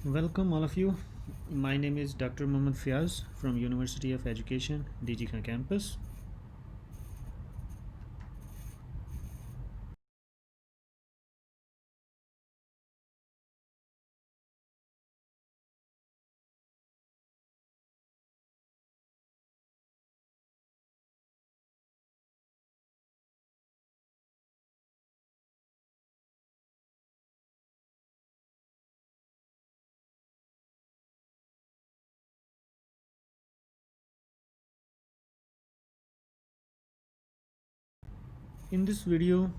Welcome all of you. My name is Dr. Mohammad Fiaz from University of Education, DG Khan campus. In this video,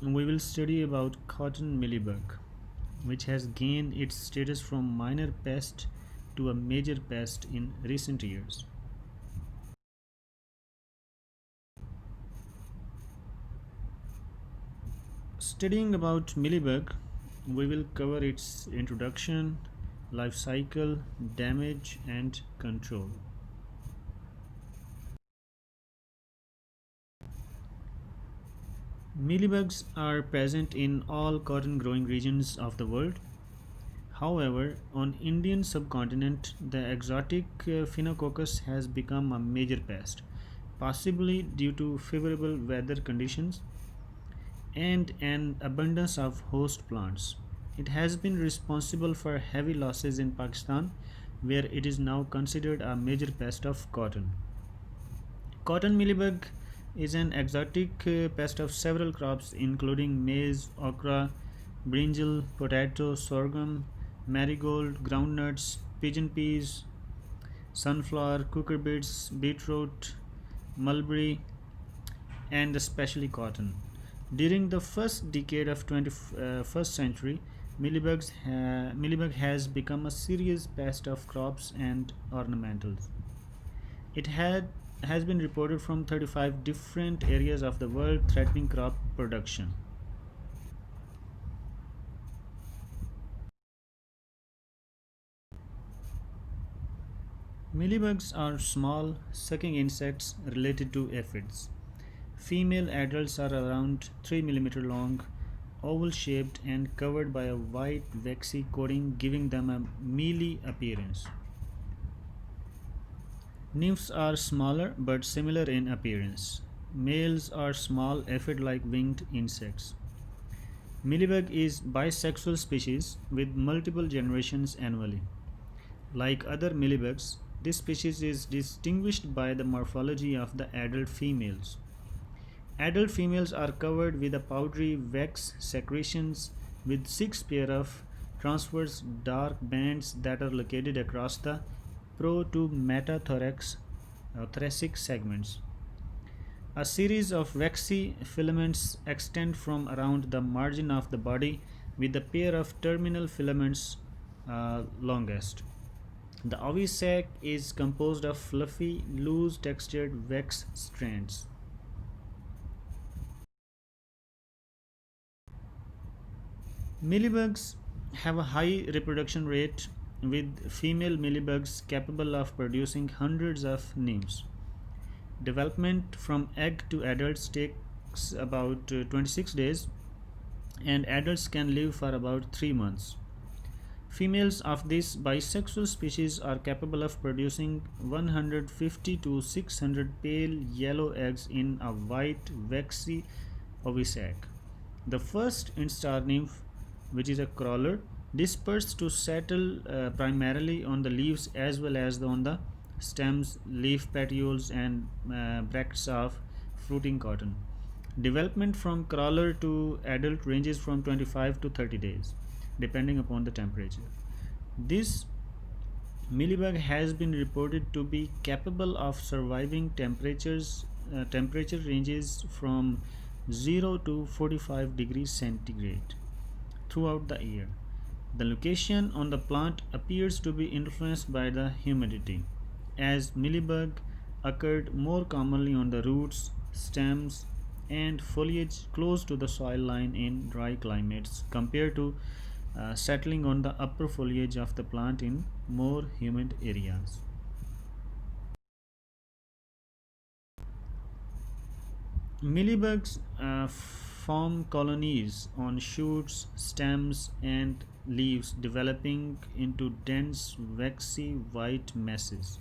we will study about cotton mealybug, which has gained its status from minor pest to a major pest in recent years. Studying about mealybug, we will cover its introduction, life cycle, damage, and control. Mealybugs are present in all cotton growing regions of the world. However, on Indian subcontinent, the exotic Phenacoccus has become a major pest, possibly due to favorable weather conditions and an abundance of host plants. It has been responsible for heavy losses in Pakistan, where it is now considered a major pest of cotton. Cotton mealybug is an exotic pest of several crops including maize, okra, brinjal, potato, sorghum, marigold, groundnuts, pigeon peas, sunflower, cucurbits, beetroot, mulberry, and especially cotton. During the first decade of 21st century, mealybug has become a serious pest of crops and ornamentals. It has been reported from 35 different areas of the world, threatening crop production. Mealybugs are small, sucking insects related to aphids. Female adults are around 3 mm long, oval shaped, and covered by a white waxy coating, giving them a mealy appearance. Nymphs are smaller but similar in appearance. Males are small aphid-like winged insects. Mealybug is bisexual species with multiple generations annually. Like other mealybugs, this species is distinguished by the morphology of the adult females. Adult females are covered with a powdery wax secretions with six pair of transverse dark bands that are located across the pro to metathorax thoracic segments. A series of waxy filaments extend from around the margin of the body with a pair of terminal filaments longest. The ovi sac is composed of fluffy, loose textured wax strands. Mealybugs have a high reproduction rate with female mealybugs capable of producing hundreds of nymphs. Development from egg to adults takes about 26 days and adults can live for about 3 months. Females of this bisexual species are capable of producing 150 to 600 pale yellow eggs in a white waxy ovisac. The first instar nymph, which is a crawler, disperses to settle primarily on the leaves as well as on the stems, leaf petioles, and bracts of fruiting cotton. Development from crawler to adult ranges from 25 to 30 days, depending upon the temperature. This mealybug has been reported to be capable of surviving temperature ranges from 0 to 45 degrees centigrade throughout the year. The location on the plant appears to be influenced by the humidity, as mealybug occurred more commonly on the roots, stems, and foliage close to the soil line in dry climates compared to settling on the upper foliage of the plant in more humid areas. Mealybugs form colonies on shoots, stems, and leaves developing into dense, waxy white masses.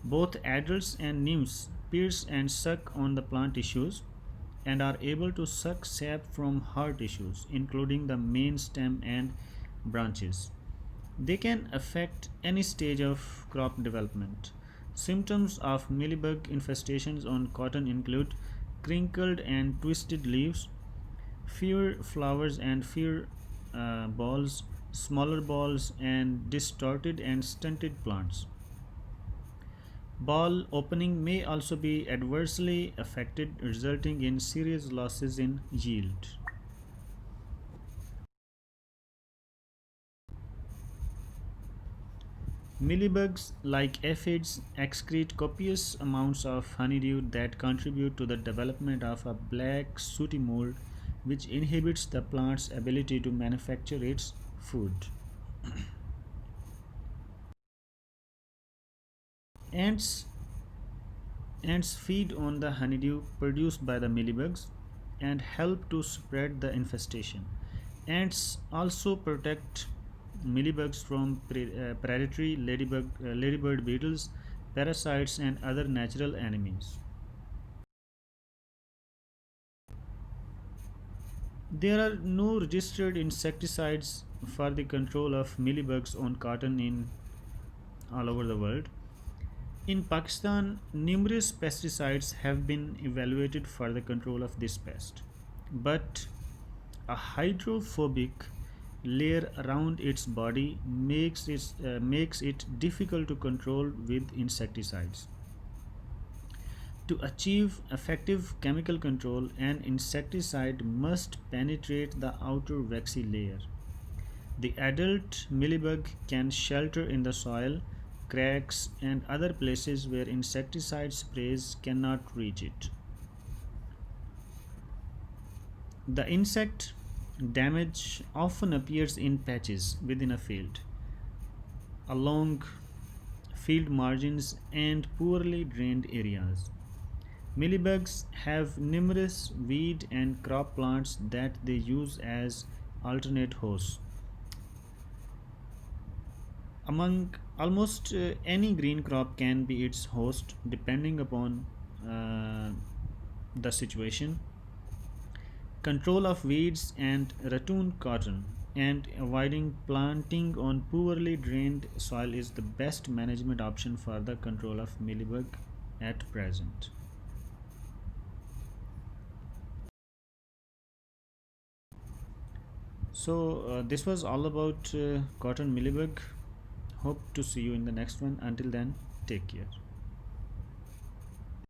Both adults and nymphs pierce and suck on the plant tissues and are able to suck sap from hard tissues, including the main stem and branches. They can affect any stage of crop development. Symptoms of mealybug infestations on cotton include crinkled and twisted leaves, fewer flowers and fewer balls, smaller balls, and distorted and stunted plants. Ball opening may also be adversely affected, resulting in serious losses in yield. Mealybugs, like aphids, excrete copious amounts of honeydew that contribute to the development of a black sooty mold which inhibits the plant's ability to manufacture its food. Ants Ants feed on the honeydew produced by the mealybugs and help to spread the infestation. Ants also protect mealybugs from predatory ladybird beetles, parasites, and other natural enemies. There are no registered insecticides for the control of mealybugs on cotton in all over the world. In Pakistan, numerous pesticides have been evaluated for the control of this pest, but a hydrophobic layer around its body makes it difficult to control with insecticides. To achieve effective chemical control, an insecticide must penetrate the outer waxy layer. The adult mealybug can shelter in the soil, cracks, and other places where insecticide sprays cannot reach it. The insect damage often appears in patches within a field, along field margins, and poorly drained areas. Mealybugs have numerous weed and crop plants that they use as alternate hosts. Among almost any green crop can be its host depending upon uh, the situation. Control of weeds and ratoon cotton and avoiding planting on poorly drained soil is the best management option for the control of mealybug at present. So, this was all about cotton mealybug. Hope to see you in the next one. Until then, take care.